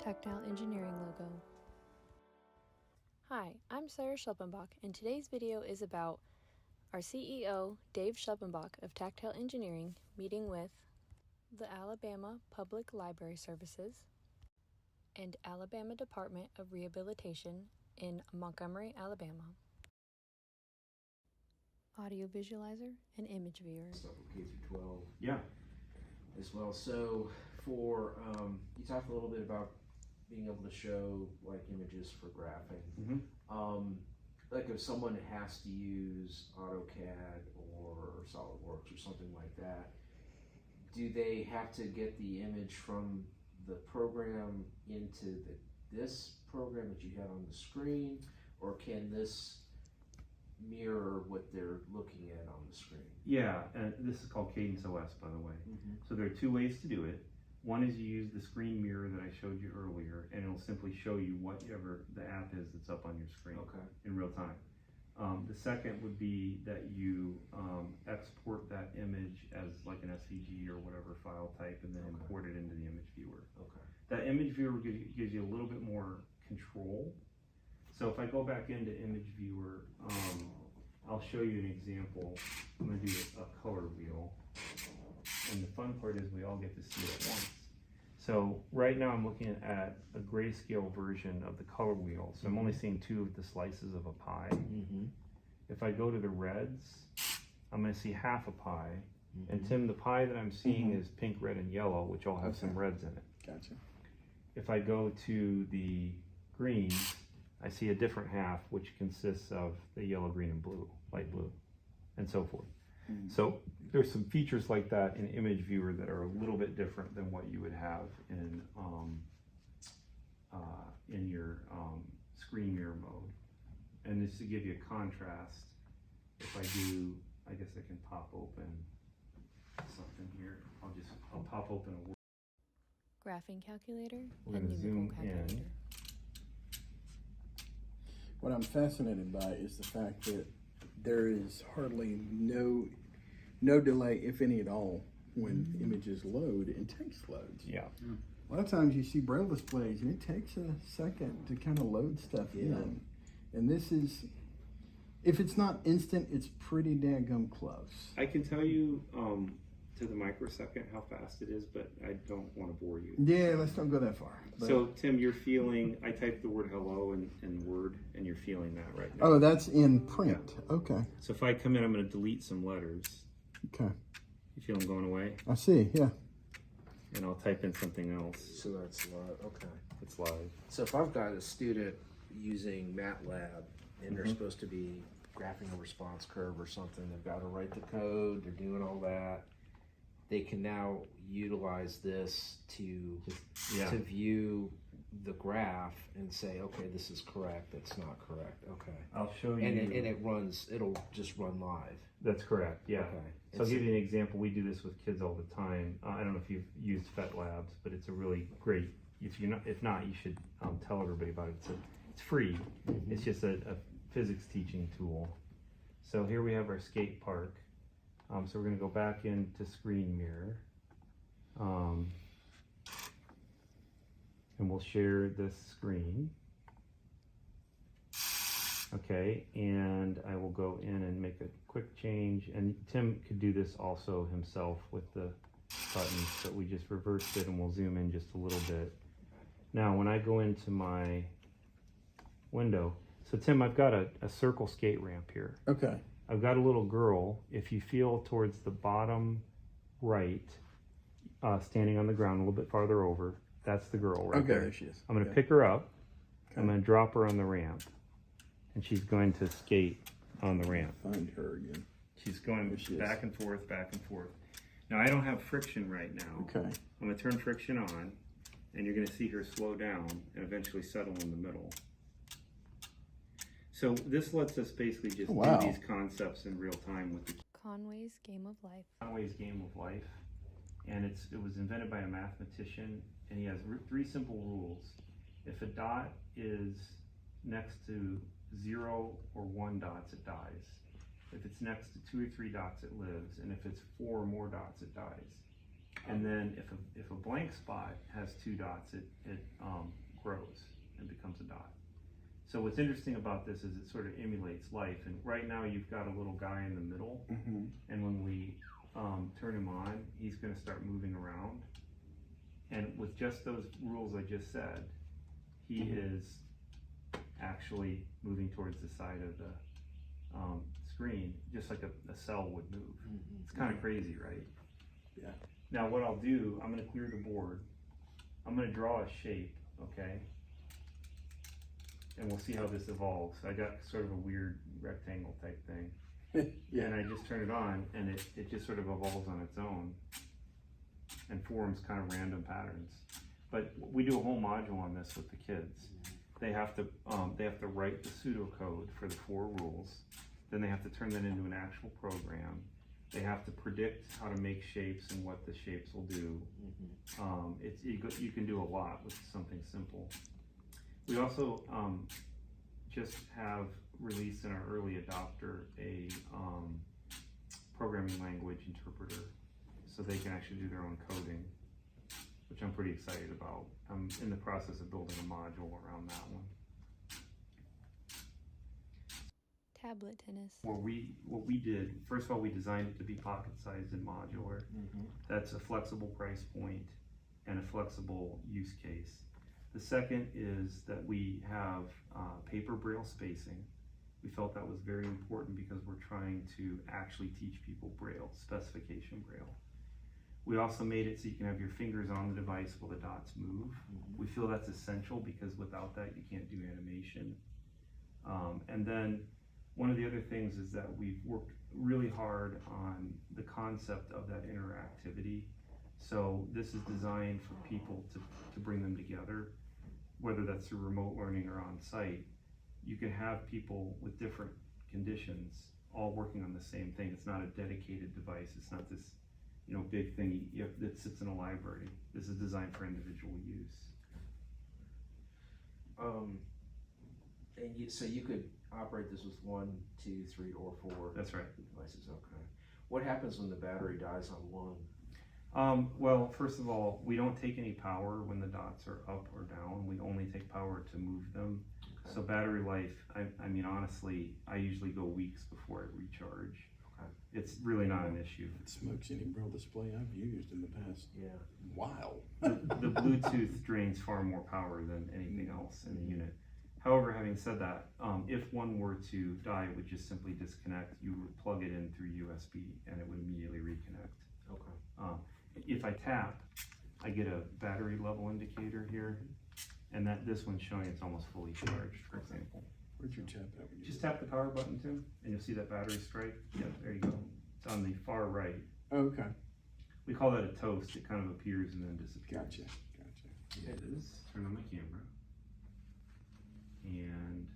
Tactile engineering logo. Hi, I'm Sarah Schleppenbach, and today's video is about our CEO, Dave Schleppenbach of Tactile Engineering, meeting with the Alabama Public Library Services and Alabama Department of Rehabilitation in Montgomery, Alabama. Audio visualizer and image viewer. Stuff with K through 12. Yeah. As well. So for you talked a little bit about being able to show like images for graphing. Like if someone has to use AutoCAD or SolidWorks or something like that, do they have to get the image from the program into this program that you had on the screen, or can this mirror what they're looking at on the screen? Yeah, and this is called Cadence OS, by the way. So there are two ways to do it. One is you use the screen mirror that I showed you earlier, and it'll simply show you whatever the app is that's up on your screen in real time. The second would be that you export that image as like an SVG or whatever file type, and then import it into the image viewer. That image viewer gives you a little bit more control. So if I go back into image viewer, I'll show you an example. I'm going to do a color wheel. And the fun part is we all get to see it at once. So right now I'm looking at a grayscale version of the color wheel. So I'm only seeing two of the slices of a pie. If I go to the reds, I'm going to see half a pie. And Tim, the pie that I'm seeing is pink, red, and yellow, which all have some reds in it. Gotcha. If I go to the greens, I see a different half, which consists of the yellow, green, and blue, light blue, and so forth. So there's some features like that in Image Viewer that are a little bit different than what you would have in your screen mirror mode. And this to give you a contrast, if I do, I guess I can pop open something here. I'll pop open a word. Graphing calculator We're and going to numerical zoom calculator. in. What I'm fascinated by is the fact that there is hardly no delay, if any at all, when images load and text loads. Yeah. A lot of times you see braille displays and it takes a second to kind of load stuff in. And this is, if it's not instant, it's pretty daggum close. I can tell you to the microsecond how fast it is, but I don't want to bore you. Yeah, let's not go that far. But So Tim, you're feeling, I typed the word hello in Word, and you're feeling that right now. oh, that's in print. Okay. So if I come in, I'm going to delete some letters. Okay. You feel them going away? I see. Yeah. And I'll type in something else. So that's live. Okay. It's live. So if I've got a student using MATLAB and they're supposed to be graphing a response curve or something, they've got to write the code, they're doing all that. They can now utilize this to view the graph and say, okay, this is correct, that's not correct. Okay. I'll show you. And it'll just run live. That's correct. Yeah. Okay. So I'll give you an example. We do this with kids all the time. I don't know if you've used FET Labs, but it's a really great. If not, you should tell everybody about it. It's free. It's just a physics teaching tool. So here we have our skate park. So we're going to go back into screen mirror. And we'll share this screen. Okay, and I will go in and make a quick change. And Tim could do this also himself with the buttons, but we just reversed it and we'll zoom in just a little bit. Now, when I go into my window, so Tim, I've got a circle skate ramp here. Okay. I've got a little girl. If you feel towards the bottom right, standing on the ground a little bit farther over, that's the girl right there. There she is. I'm going to pick her up. I'm going to drop her on the ramp, and she's going to skate on the ramp. Find her again. She's going back and forth, back and forth. Now, I don't have friction right now. Okay. I'm going to turn friction on, and you're going to see her slow down and eventually settle in the middle. So this lets us basically just do these concepts in real time with the Conway's Game of Life. Conway's Game of Life, and it was invented by a mathematician, and he has three simple rules. If a dot is next to 0 or 1 dots, it dies. If it's next to 2 or 3 dots, it lives, and if it's 4 or more dots, it dies. And then if a blank spot has 2 dots, it grows and becomes a dot. So what's interesting about this is it sort of emulates life. And right now you've got a little guy in the middle, and when we turn him on, he's going to start moving around. And with just those rules I just said, he is actually moving towards the side of the screen, just like a cell would move. It's kind of crazy, right? Yeah. Now what I'll do, I'm going to clear the board. I'm going to draw a shape, okay? And we'll see how this evolves. I got sort of a weird rectangle type thing. Yeah. And I just turn it on, and it just sort of evolves on its own and forms kind of random patterns. But we do a whole module on this with the kids. They have to write the pseudocode for the 4 rules. Then they have to turn that into an actual program. They have to predict how to make shapes and what the shapes will do. You can do a lot with something simple. We also just have released in our early adopter a programming language interpreter, so they can actually do their own coding, which I'm pretty excited about. I'm in the process of building a module around that one. Tablet tennis. What we did, first of all, we designed it to be pocket-sized and modular. That's a flexible price point and a flexible use case. The second is that we have paper braille spacing. We felt that was very important because we're trying to actually teach people braille, specification braille. We also made it so you can have your fingers on the device while the dots move. We feel that's essential because without that you can't do animation. And then one of the other things is that we've worked really hard on the concept of that interactivity. So this is designed for people to bring them together, whether that's through remote learning or on site. You can have people with different conditions all working on the same thing. It's not a dedicated device. It's not this, big thing that sits in a library. This is designed for individual use. So you could operate this with 1, 2, 3, or 4. That's right. Devices. Okay. What happens when the battery dies on one? Well, first of all, we don't take any power when the dots are up or down. We only take power to move them. Okay. So battery life, I mean, honestly, I usually go weeks before I recharge. Okay. It's really not an issue. It smokes any braille display I've used in the past. Yeah. Wow. The Bluetooth drains far more power than anything else in the unit. However, having said that, if one were to die, it would just simply disconnect. You would plug it in through USB and it would immediately reconnect. Okay. If I tap, I get a battery level indicator here, and this one's showing it's almost fully charged, for example. Where'd you tap that? Just tap the power button too, and you'll see that battery strike. Yep, there you go. It's on the far right. Oh, okay. We call that a toast. It kind of appears and then disappears. Gotcha. It is. Turn on my camera. And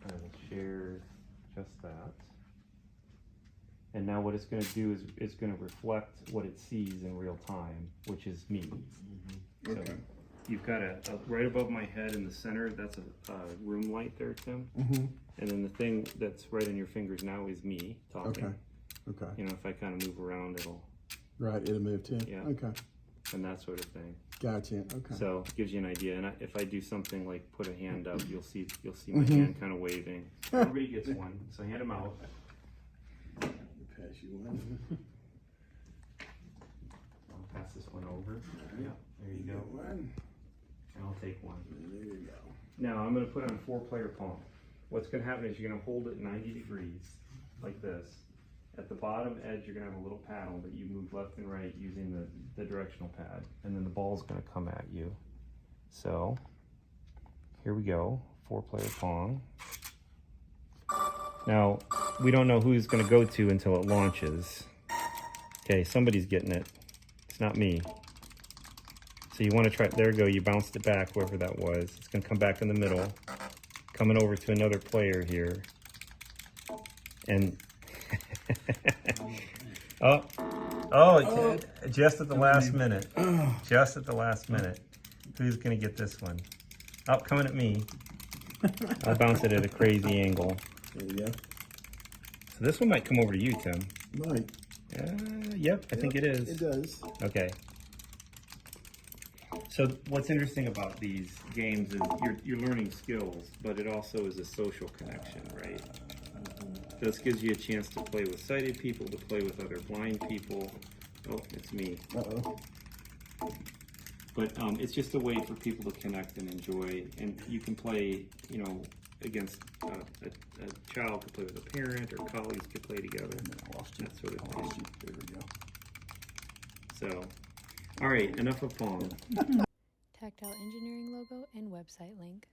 I will share just that. And now what it's going to do is it's going to reflect what it sees in real time, which is me. Okay. So you've got right above my head in the center, that's a room light there, Tim. And then the thing that's right in your fingers now is me talking. Okay. If I kind of move around, it'll move too. Yeah. Okay. And that sort of thing. Gotcha. Okay. So it gives you an idea. And if I do something like put a hand up, you'll see my hand kind of waving. Everybody gets one, so hand them out. Pass you one. I'll pass this one over. Yeah, there you go. One. And I'll take one. There you go. Now I'm going to put on 4-player palm. What's going to happen is you're going to hold it 90 degrees like this. At the bottom edge, you're going to have a little paddle that you move left and right using the directional pad. And then the ball's going to come at you. So here we go. 4-player pong. Now, we don't know who it's going to go to until it launches. Okay, somebody's getting it. It's not me. So you want to try, there you go, you bounced it back, whoever that was. It's going to come back in the middle. Coming over to another player here. And, just at the last minute. Just at the last minute. Who's going to get this one? Oh, coming at me. I'll bounce it at a crazy angle. There you go. So this one might come over to you, Tim. Right. Yep, I think it is. It does. Okay. So what's interesting about these games is you're learning skills, but it also is a social connection, right? This gives you a chance to play with sighted people, to play with other blind people. Oh, it's me. Uh-oh. But it's just a way for people to connect and enjoy, and you can play, you know, against a child could play with a parent, or colleagues could play together. I lost you. That sort of I thing. lost you. There we go. So, all right, enough of Pong. Tactile engineering logo and website link.